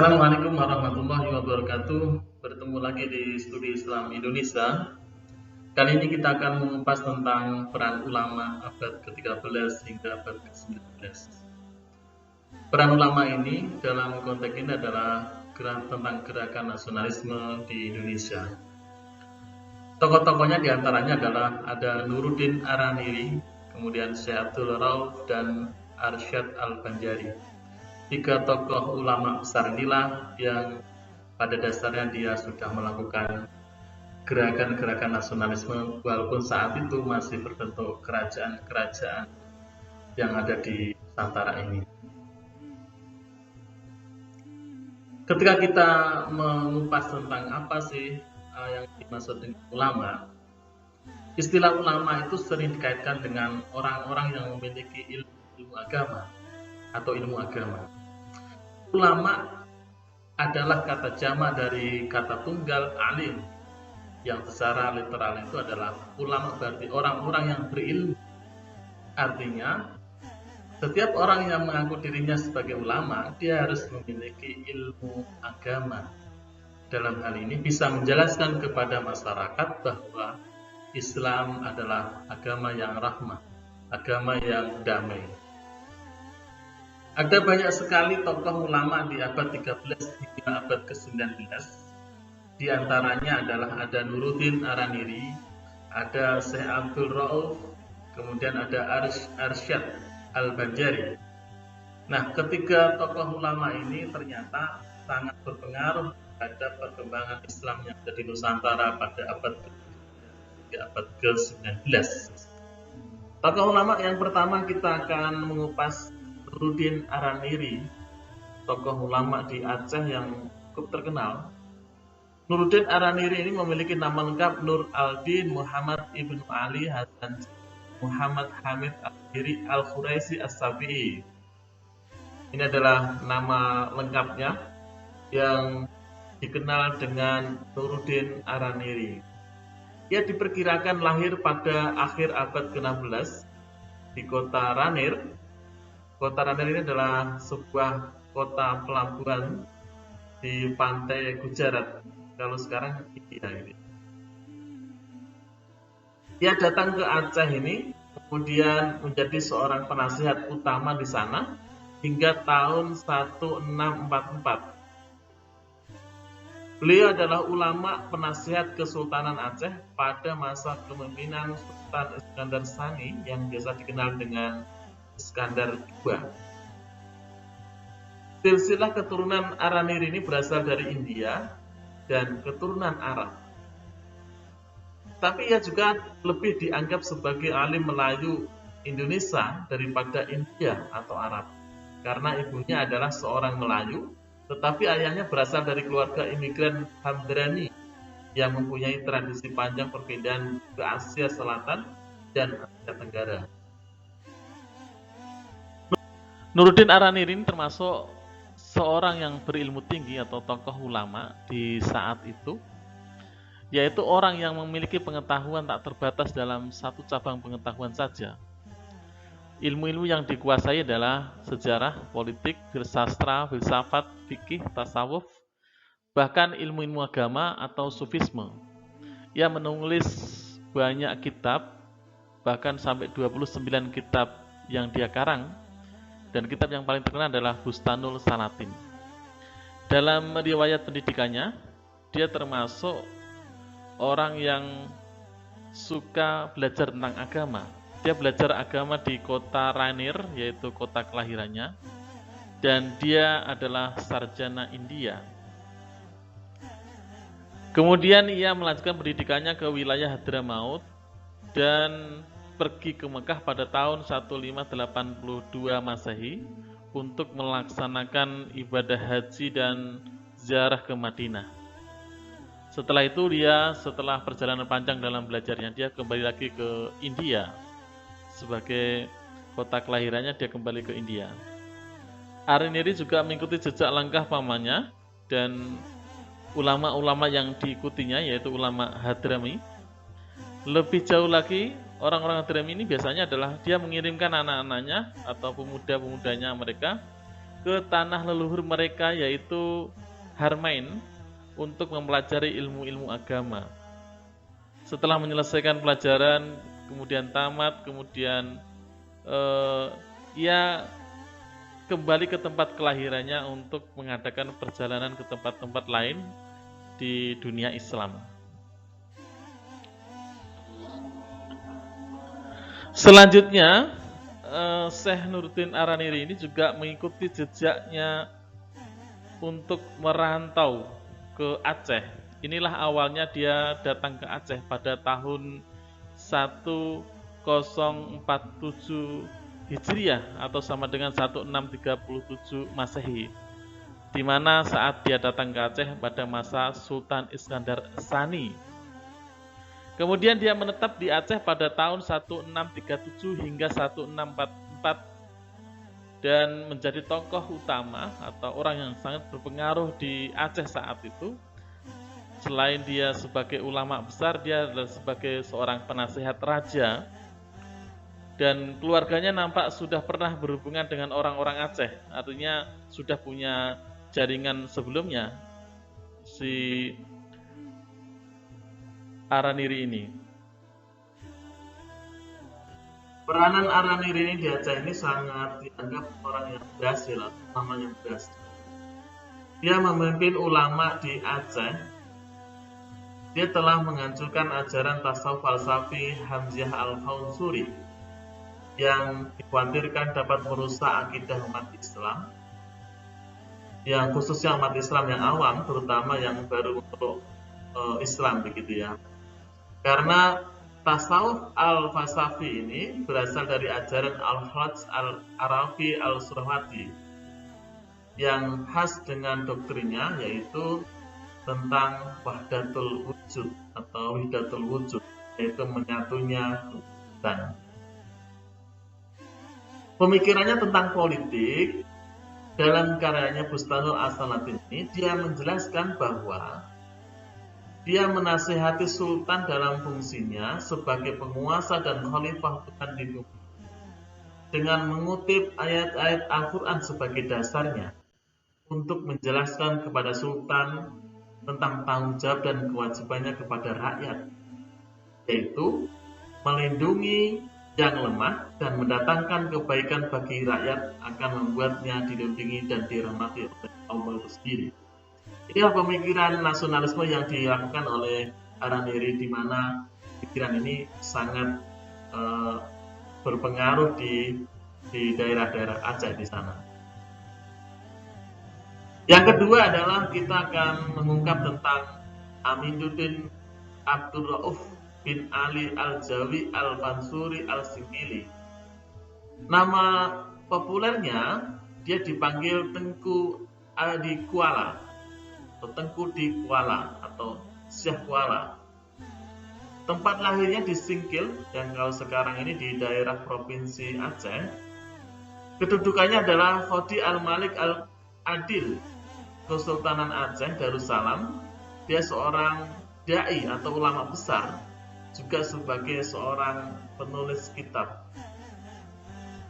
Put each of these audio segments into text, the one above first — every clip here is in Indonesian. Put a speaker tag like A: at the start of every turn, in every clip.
A: Assalamualaikum warahmatullahi wabarakatuh. Bertemu lagi di Studi Islam Indonesia. Kali ini kita akan mengupas tentang peran ulama abad ke-13 hingga abad ke-19. Peran ulama ini dalam konteks ini adalah tentang gerakan nasionalisme di Indonesia. Tokoh-tokohnya diantaranya adalah ada Nuruddin Araniri, kemudian Syekh Abdul Rauf dan Arsyad Al-Banjari. Tiga tokoh ulama besar inilah yang pada dasarnya dia sudah melakukan gerakan-gerakan nasionalisme walaupun saat itu masih berbentuk kerajaan-kerajaan yang ada di Nusantara ini. Ketika kita mengupas tentang apa sih yang dimaksud dengan ulama, istilah ulama itu sering dikaitkan dengan orang-orang yang memiliki ilmu agama atau ilmu agama. Ulama adalah kata jamak dari kata tunggal alim, yang secara literal itu adalah ulama, berarti orang-orang yang berilmu. Artinya setiap orang yang mengaku dirinya sebagai ulama, dia harus memiliki ilmu agama. Dalam hal ini bisa menjelaskan kepada masyarakat bahwa Islam adalah agama yang rahmah, agama yang damai. Ada banyak sekali tokoh ulama di abad 13 hingga abad ke-19. Di antaranya adalah ada Nuruddin Araniri, ada Syekh Abdul Rauf, kemudian ada Arsyad Al-Banjari. Nah, ketiga tokoh ulama ini ternyata sangat berpengaruh pada perkembangan Islam yang ada di Nusantara pada abad ke-19. Tokoh ulama yang pertama kita akan mengupas Nuruddin Araniri, tokoh ulama di Aceh yang cukup terkenal. Nuruddin Araniri ini memiliki nama lengkap Nur Aldin Muhammad Ibnu Ali Hasan Muhammad Hamid Al-Biri Al-Khuraisi As-Sabi'i. Ini adalah nama lengkapnya yang dikenal dengan Nuruddin Araniri. Ia diperkirakan lahir pada akhir abad ke-16 di kota Ranir. Kota Ranir ini adalah sebuah kota pelabuhan di pantai Gujarat, kalau sekarang India ini. Dia datang ke Aceh ini, kemudian menjadi seorang penasihat utama di sana hingga tahun 1644. Beliau adalah ulama penasihat Kesultanan Aceh pada masa kepemimpinan Sultan Iskandar Sani yang biasa dikenal dengan Iskandar II. Silsilah keturunan Araniri ini berasal dari India dan keturunan Arab. Tapi ia juga lebih dianggap sebagai alim Melayu Indonesia daripada India atau Arab, karena ibunya adalah seorang Melayu, tetapi ayahnya berasal dari keluarga imigran Hamdrani yang mempunyai tradisi panjang perpindahan ke Asia Selatan dan Asia Tenggara. Nuruddin Araniri termasuk seorang yang berilmu tinggi atau tokoh ulama di saat itu, yaitu orang yang memiliki pengetahuan tak terbatas dalam satu cabang pengetahuan saja. Ilmu-ilmu yang dikuasai adalah sejarah, politik, filsastra, filsafat, fikih, tasawuf, bahkan ilmu-ilmu agama atau sufisme. Ia menulis banyak kitab, bahkan sampai 29 kitab yang dia karang, dan kitab yang paling terkenal adalah Bustanul Salatin. Dalam riwayat pendidikannya, dia termasuk orang yang suka belajar tentang agama. Dia belajar agama di kota Ranir, yaitu kota kelahirannya, dan dia adalah sarjana India. Kemudian ia melanjutkan pendidikannya ke wilayah Hadramaut dan pergi ke Mekah pada tahun 1582 Masehi untuk melaksanakan ibadah haji dan ziarah ke Madinah. Setelah itu setelah perjalanan panjang dalam belajarnya, dia kembali lagi ke India. Sebagai kota kelahirannya, dia kembali ke India. Araniri juga mengikuti jejak langkah pamannya dan ulama-ulama yang diikutinya, yaitu ulama Hadrami. Lebih jauh lagi, orang-orang Hadrami ini biasanya adalah dia mengirimkan anak-anaknya atau pemuda-pemudanya mereka ke tanah leluhur mereka yaitu Harmain untuk mempelajari ilmu-ilmu agama. Setelah menyelesaikan pelajaran, kemudian tamat, kemudian ia kembali ke tempat kelahirannya untuk mengadakan perjalanan ke tempat-tempat lain di dunia Islam. Selanjutnya, Syekh Nuruddin Araniri ini juga mengikuti jejaknya untuk merantau ke Aceh. Inilah awalnya dia datang ke Aceh pada tahun 1047 Hijriah atau sama dengan 1637 Masehi, di mana saat dia datang ke Aceh pada masa Sultan Iskandar Sani. Kemudian dia menetap di Aceh pada tahun 1637 hingga 1644 dan menjadi tokoh utama atau orang yang sangat berpengaruh di Aceh saat itu. Selain dia sebagai ulama besar, dia adalah sebagai seorang penasihat raja, dan keluarganya nampak sudah pernah berhubungan dengan orang-orang Aceh, artinya sudah punya jaringan sebelumnya si Araniri ini. Peranan Araniri ini di Aceh ini sangat dianggap orang yang berhasil, namanya berhasil. Dia memimpin ulama di Aceh. Dia telah menghancurkan ajaran tasawuf falsafi Hamziah Al-Khansuri yang dikhawatirkan dapat merusak akidah umat Islam, yang khususnya umat Islam yang awam, terutama yang baru untuk Islam begitu ya. Karena tasawuf al-falsafi ini berasal dari ajaran Al-Hajj Al-Arafi Al-Surhati yang khas dengan doktrinnya yaitu tentang wahdatul wujud atau wahdatul wujud, yaitu menyatunya dan pemikirannya tentang politik. Dalam karyanya Bustanul As-Salatin ini dia menjelaskan bahwa dia menasihati sultan dalam fungsinya sebagai penguasa dan khalifah Tuhan di bumi dengan mengutip ayat-ayat Al-Quran sebagai dasarnya untuk menjelaskan kepada sultan tentang tanggung jawab dan kewajibannya kepada rakyat, yaitu melindungi yang lemah dan mendatangkan kebaikan bagi rakyat akan membuatnya dilindungi dan dirahmati oleh Allah itu sendiri. Inilah pemikiran nasionalisme yang dilakukan oleh Araniri, di mana pikiran ini sangat berpengaruh di daerah-daerah Aceh di sana. Yang kedua adalah kita akan mengungkap tentang Aminuddin Abdul Rauf bin Ali Al-Jawi Al-Mansuri Al-Singkili. Nama populernya dia dipanggil Tengku di Kuala atau Tengku di Kuala atau Syekh Kuala. Tempat lahirnya di Singkil yang kalau sekarang ini di daerah provinsi Aceh. Kedudukannya adalah Khodi Al-Malik Al-Adil Kesultanan Aceh Darussalam. Dia seorang dai atau ulama besar, juga sebagai seorang penulis kitab.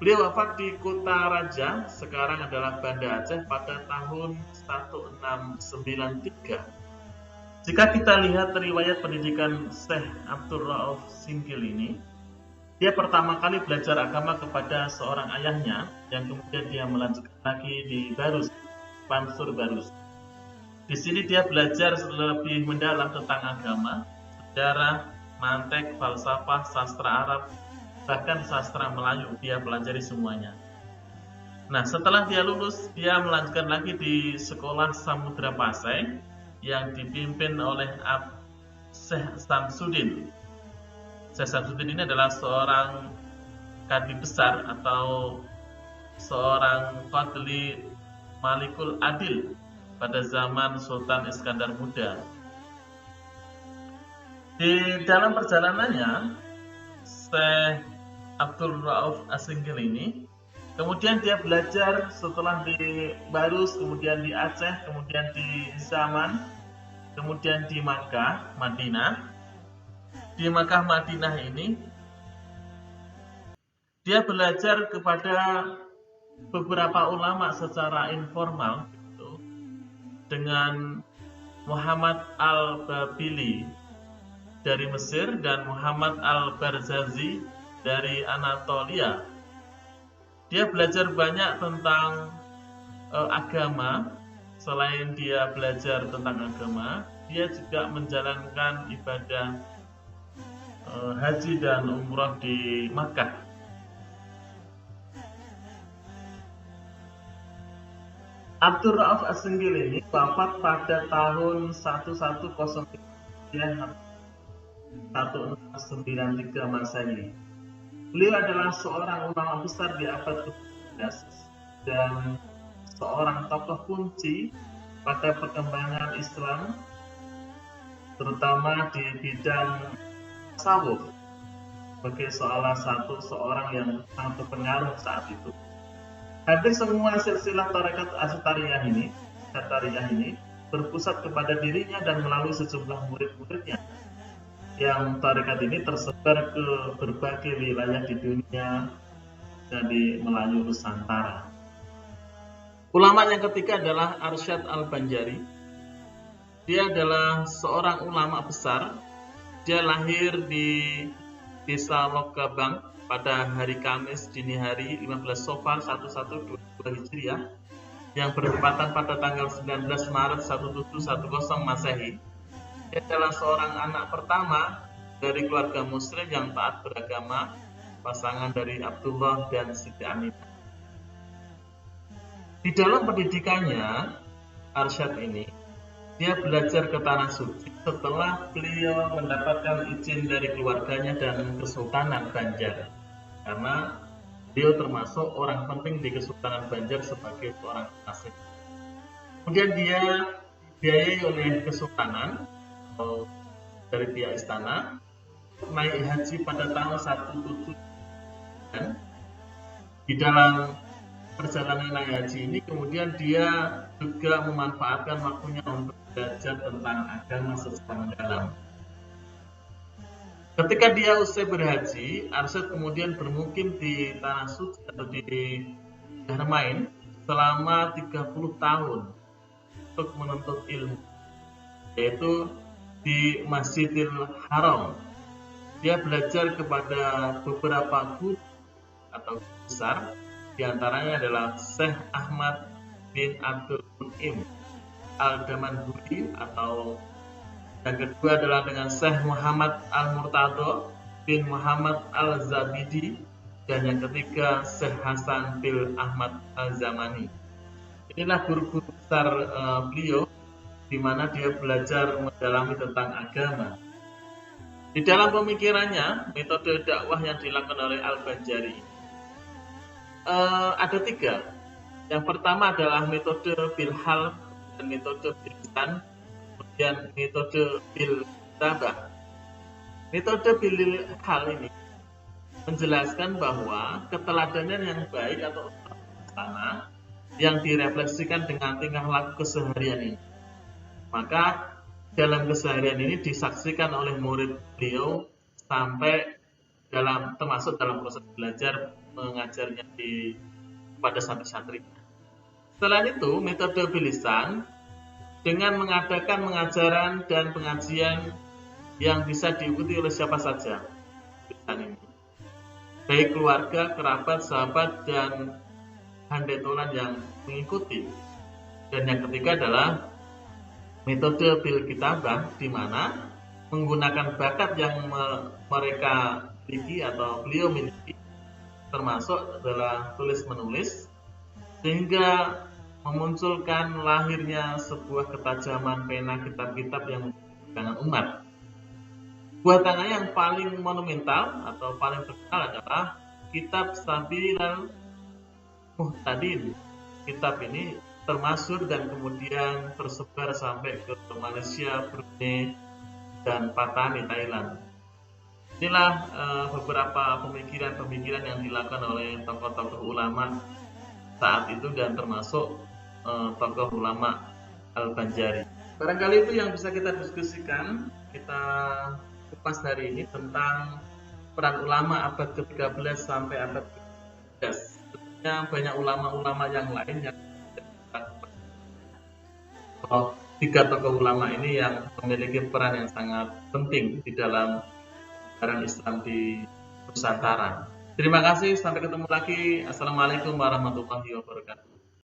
A: Beliau wafat di Kota Raja, sekarang adalah Banda Aceh, pada tahun 1693. Jika kita lihat riwayat pendidikan Syekh Abdul Rauf Singkil ini, dia pertama kali belajar agama kepada seorang ayahnya, yang kemudian dia melanjutkan lagi di Barus, Mansur Barus. Di sini dia belajar lebih mendalam tentang agama, sejarah, mantek, falsafah, sastra Arab, bahkan sastra Melayu. Dia pelajari semuanya. Nah, setelah dia lulus, dia melanjutkan lagi di sekolah Samudra Pasai yang dipimpin oleh Syekh Samsudin. Syekh Samsudin ini adalah seorang kadi besar atau seorang Fadli Malikul Adil pada zaman Sultan Iskandar Muda. Di dalam perjalanannya, Syekh Abdul Rauf As-Singkil ini kemudian dia belajar setelah di Barus, kemudian di Aceh, kemudian di Zaman, kemudian di Makkah, Madinah. Di Makkah, Madinah ini dia belajar kepada beberapa ulama secara informal gitu, dengan Muhammad al-Babili dari Mesir dan Muhammad al-Barzazi dari Anatolia. Dia belajar banyak tentang agama. Selain dia belajar tentang agama, dia juga menjalankan ibadah haji dan umrah di Makkah. Abdul Rauf As-Senggili ini wafat pada tahun 1193 Masehi. Beliau adalah seorang ulama besar di abad ke-17 dan seorang tokoh kunci pada perkembangan Islam, terutama di bidang tasawuf, sebagai salah satu seorang yang sangat berpengaruh saat itu. Hampir semua silsilah tarekat Astariyah ini berpusat kepada dirinya dan melalui sejumlah murid-muridnya. Yang tarekat ini tersebar ke berbagai wilayah di dunia dan di Melayu Nusantara. Ulama yang ketiga adalah Arsyad Al-Banjari. Dia adalah seorang ulama besar. Dia lahir di Desa Lokabang pada hari Kamis dini hari 15 Safar 1122 Hijriah yang bertepatan pada tanggal 19 Maret 1710 Masehi. Dia adalah seorang anak pertama dari keluarga muslim yang taat beragama, pasangan dari Abdullah dan Siti Aminah. Di dalam pendidikannya, Arsyad ini, dia belajar ke Tanah Suci setelah beliau mendapatkan izin dari keluarganya dan Kesultanan Banjar. Karena beliau termasuk orang penting di Kesultanan Banjar sebagai seorang asing. Kemudian dia dibiayai oleh Kesultanan atau dari pihak istana naik haji pada tahun 17 dan di dalam perjalanan naik haji ini kemudian dia juga memanfaatkan waktunya untuk belajar tentang agama secara mendalam. Ketika dia usai berhaji, Arsyad kemudian bermukim di Tanah Suci atau di Haramain selama 30 tahun untuk menuntut ilmu, yaitu di Masjidil Haram. Dia belajar kepada beberapa guru atau besar, diantaranya adalah Syekh Ahmad bin Abdul Mun'im Al-Damanhuri, atau yang kedua adalah dengan Syekh Muhammad Al-Murtado bin Muhammad Al-Zabidi, dan yang ketiga Syekh Hasan bin Ahmad Al-Zamani. Inilah guru-guru besar beliau di mana dia belajar mendalami tentang agama. Di dalam pemikirannya, metode dakwah yang dilakukan oleh Al-Banjari ada 3. Yang pertama adalah metode bilhal dan metode bilisan, kemudian metode biltabah. Metode bilhal ini menjelaskan bahwa keteladanan yang baik atau sana yang direfleksikan dengan tingkah laku keseharian ini, maka dalam keseharian ini disaksikan oleh murid beliau sampai termasuk dalam proses belajar mengajarnya pada santri-santri. Selain itu, metode bilisan dengan mengadakan pengajaran dan pengajian yang bisa diikuti oleh siapa saja. Bilisan ini, baik keluarga, kerabat, sahabat, dan handetolan yang mengikuti. Dan yang ketiga adalah metode bil kitabah, di mana menggunakan bakat yang mereka miliki atau beliau miliki, termasuk adalah tulis menulis, sehingga memunculkan lahirnya sebuah ketajaman pena kitab-kitab yang dengan umat. Buatannya yang paling monumental atau paling terkenal adalah Kitab Sabilal Muhtadin. Kitab ini termasuk dan kemudian tersebar sampai ke Malaysia, Brunei, dan Patani, Thailand. Inilah beberapa pemikiran-pemikiran yang dilakukan oleh tokoh-tokoh ulama saat itu, dan termasuk tokoh ulama Al-Banjari. Barangkali itu yang bisa kita diskusikan, kita kupas hari ini tentang peran ulama abad ke-13 sampai abad ke-14 banyak ulama-ulama yang lain yang tiga tokoh ulama ini yang memiliki peran yang sangat penting di dalam ajaran Islam di Nusantara. Terima kasih, sampai ketemu lagi. Assalamualaikum warahmatullahi wabarakatuh.